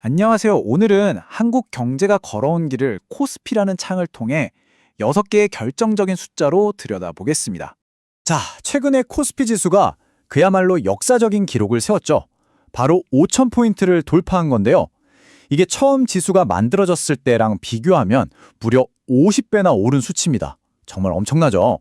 안녕하세요. 오늘은 한국 경제가 걸어온 길을 코스피라는 창을 통해 6개의 결정적인 숫자로 들여다보겠습니다. 자, 최근에 코스피 지수가 그야말로 역사적인 기록을 세웠죠. 바로 5,000포인트를 돌파한 건데요. 이게 처음 지수가 만들어졌을 때랑 비교하면 무려 50배나 오른 수치입니다. 정말 엄청나죠?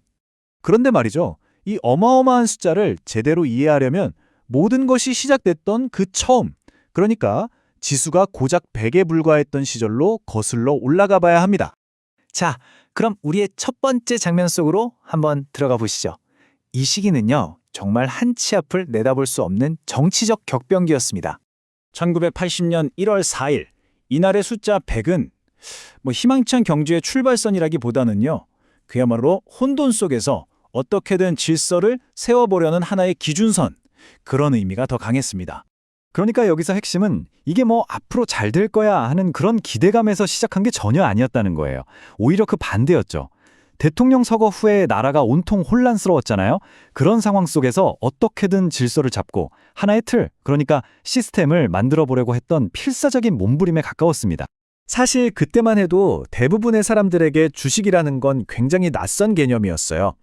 그런데 말이죠. 이 어마어마한 숫자를 제대로 이해하려면 모든 것이 시작됐던 그 처음, 그러니까 지수가 고작 100에 불과했던 시절로 거슬러 올라가 봐야 합니다. 자, 그럼 우리의 첫 번째 장면 속으로 한번 들어가 보시죠. 이 시기는요, 정말 한치 앞을 내다볼 수 없는 정치적 격변기였습니다. 1980년 1월 4일, 이날의 숫자 100은 희망찬 경주의 출발선이라기보다는요, 그야말로 혼돈 속에서 어떻게든 질서를 세워보려는 하나의 기준선, 그런 의미가 더 강했습니다. 그러니까 여기서 핵심은 이게 앞으로 잘 될 거야 하는 그런 기대감에서 시작한 게 전혀 아니었다는 거예요. 오히려 그 반대였죠. 대통령 서거 후에 나라가 온통 혼란스러웠잖아요. 그런 상황 속에서 어떻게든 질서를 잡고 하나의 틀, 그러니까 시스템을 만들어 보려고 했던 필사적인 몸부림에 가까웠습니다. 사실 그때만 해도 대부분의 사람들에게 주식이라는 건 굉장히 낯선 개념이었어요.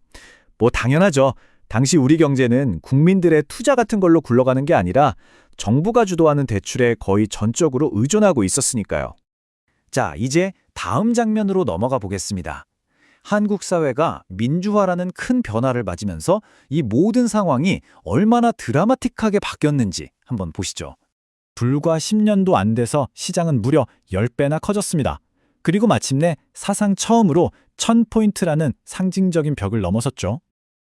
당연하죠. 당시 우리 경제는 국민들의 투자 같은 걸로 굴러가는 게 아니라 정부가 주도하는 대출에 거의 전적으로 의존하고 있었으니까요. 자, 이제 다음 장면으로 넘어가 보겠습니다. 한국 사회가 민주화라는 큰 변화를 맞으면서 이 모든 상황이 얼마나 드라마틱하게 바뀌었는지 한번 보시죠. 불과 10년도 안 돼서 시장은 무려 10배나 커졌습니다. 그리고 마침내 사상 처음으로 1000포인트라는 상징적인 벽을 넘어섰죠.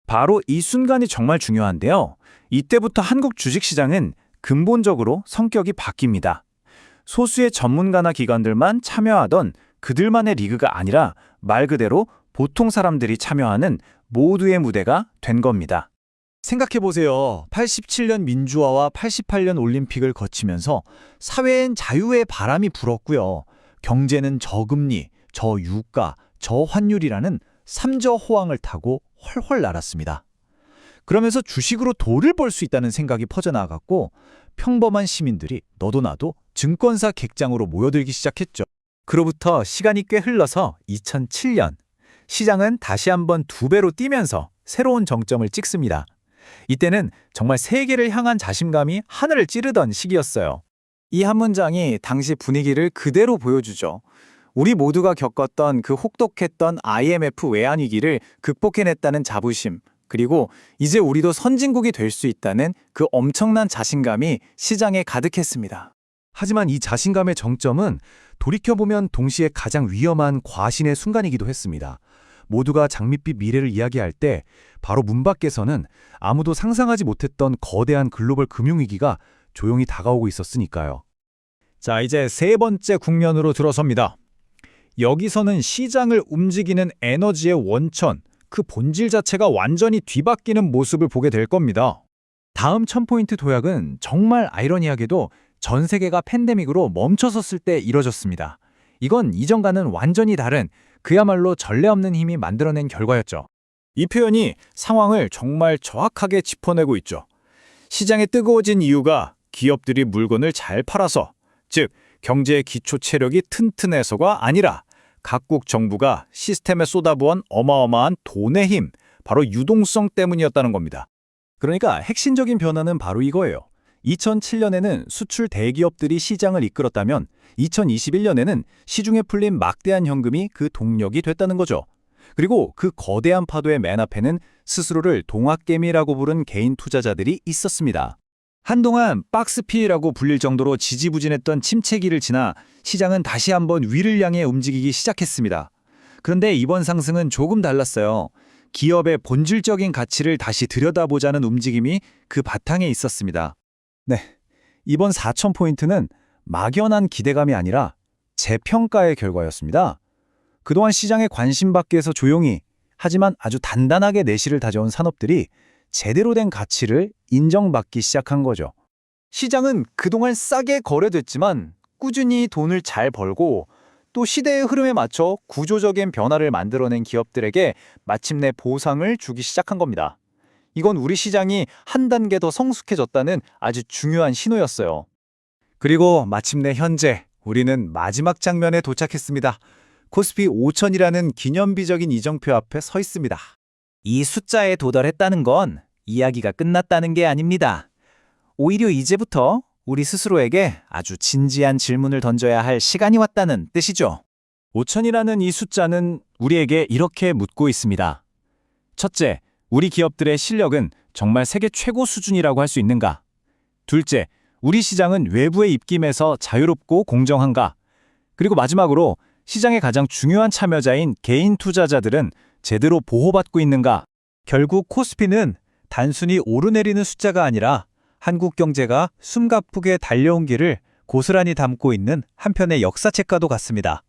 바로 이 순간이 정말 중요한데요. 이때부터 한국 주식시장은 근본적으로 성격이 바뀝니다. 소수의 전문가나 기관들만 참여하던 그들만의 리그가 아니라 말 그대로 보통 사람들이 참여하는 모두의 무대가 된 겁니다. 생각해보세요. 87년 민주화와 88년 올림픽을 거치면서 사회엔 자유의 바람이 불었고요. 경제는 저금리, 저유가, 저환율이라는 삼저 호황을 타고 훨훨 날았습니다. 그러면서 주식으로 돈을 벌 수 있다는 생각이 퍼져나갔고 평범한 시민들이 너도 나도 증권사 객장으로 모여들기 시작했죠. 그로부터 시간이 꽤 흘러서 2007년 시장은 다시 한번 2배로 뛰면서 새로운 정점을 찍습니다. 이때는 정말 세계를 향한 자신감이 하늘을 찌르던 시기였어요. 이 한 문장이 당시 분위기를 그대로 보여주죠. 우리 모두가 겪었던 그 혹독했던 IMF 외환위기를 극복해냈다는 자부심, 그리고 이제 우리도 선진국이 될 수 있다는 그 엄청난 자신감이 시장에 가득했습니다. 하지만 이 자신감의 정점은 돌이켜보면 동시에 가장 위험한 과신의 순간이기도 했습니다. 모두가 장밋빛 미래를 이야기할 때 바로 문 밖에서는 아무도 상상하지 못했던 거대한 글로벌 금융위기가 조용히 다가오고 있었으니까요. 자, 이제 세 번째 국면으로 들어섭니다. 여기서는 시장을 움직이는 에너지의 원천, 그 본질 자체가 완전히 뒤바뀌는 모습을 보게 될 겁니다. 다음 1000포인트 도약은 정말 아이러니하게도 전 세계가 팬데믹으로 멈춰섰을 때 이뤄졌습니다. 이건 이전과는 완전히 다른 그야말로 전례 없는 힘이 만들어낸 결과였죠. 이 표현이 상황을 정말 정확하게 짚어내고 있죠. 시장에 뜨거워진 이유가 기업들이 물건을 잘 팔아서, 즉 경제의 기초 체력이 튼튼해서가 아니라 각국 정부가 시스템에 쏟아부은 어마어마한 돈의 힘, 바로 유동성 때문이었다는 겁니다. 그러니까 핵심적인 변화는 바로 이거예요. 2007년에는 수출 대기업들이 시장을 이끌었다면 2021년에는 시중에 풀린 막대한 현금이 그 동력이 됐다는 거죠. 그리고 그 거대한 파도의 맨 앞에는 스스로를 동학개미라고 부른 개인 투자자들이 있었습니다. 한동안 박스피라고 불릴 정도로 지지부진했던 침체기를 지나 시장은 다시 한번 위를 향해 움직이기 시작했습니다. 그런데 이번 상승은 조금 달랐어요. 기업의 본질적인 가치를 다시 들여다보자는 움직임이 그 바탕에 있었습니다. 네, 이번 4000포인트는 막연한 기대감이 아니라 재평가의 결과였습니다. 그동안 시장의 관심 밖에서 조용히 하지만 아주 단단하게 내실을 다져온 산업들이 제대로 된 가치를 인정받기 시작한 거죠. 시장은 그동안 싸게 거래됐지만 꾸준히 돈을 잘 벌고 또 시대의 흐름에 맞춰 구조적인 변화를 만들어낸 기업들에게 마침내 보상을 주기 시작한 겁니다. 이건 우리 시장이 한 단계 더 성숙해졌다는 아주 중요한 신호였어요. 그리고 마침내 현재 우리는 마지막 장면에 도착했습니다. 코스피 5000이라는 기념비적인 이정표 앞에 서 있습니다. 이 숫자에 도달했다는 건 이야기가 끝났다는 게 아닙니다. 오히려 이제부터 우리 스스로에게 아주 진지한 질문을 던져야 할 시간이 왔다는 뜻이죠. 5000이라는 이 숫자는 우리에게 이렇게 묻고 있습니다. 첫째, 우리 기업들의 실력은 정말 세계 최고 수준이라고 할 수 있는가? 둘째, 우리 시장은 외부의 입김에서 자유롭고 공정한가? 그리고 마지막으로 시장의 가장 중요한 참여자인 개인 투자자들은 제대로 보호받고 있는가? 결국 코스피는 단순히 오르내리는 숫자가 아니라 한국 경제가 숨가쁘게 달려온 길을 고스란히 담고 있는 한편의 역사책과도 같습니다.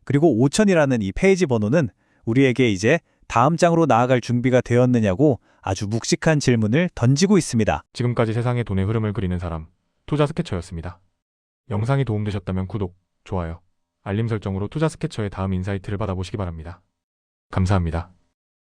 그리고 5000이라는 이 페이지 번호는 우리에게 이제 다음 장으로 나아갈 준비가 되었느냐고 아주 묵직한 질문을 던지고 있습니다. 지금까지 세상의 돈의 흐름을 그리는 사람, 투자 스케쳐였습니다. 영상이 도움되셨다면 구독, 좋아요, 알림 설정으로 투자 스케쳐의 다음 인사이트를 받아보시기 바랍니다. 감사합니다.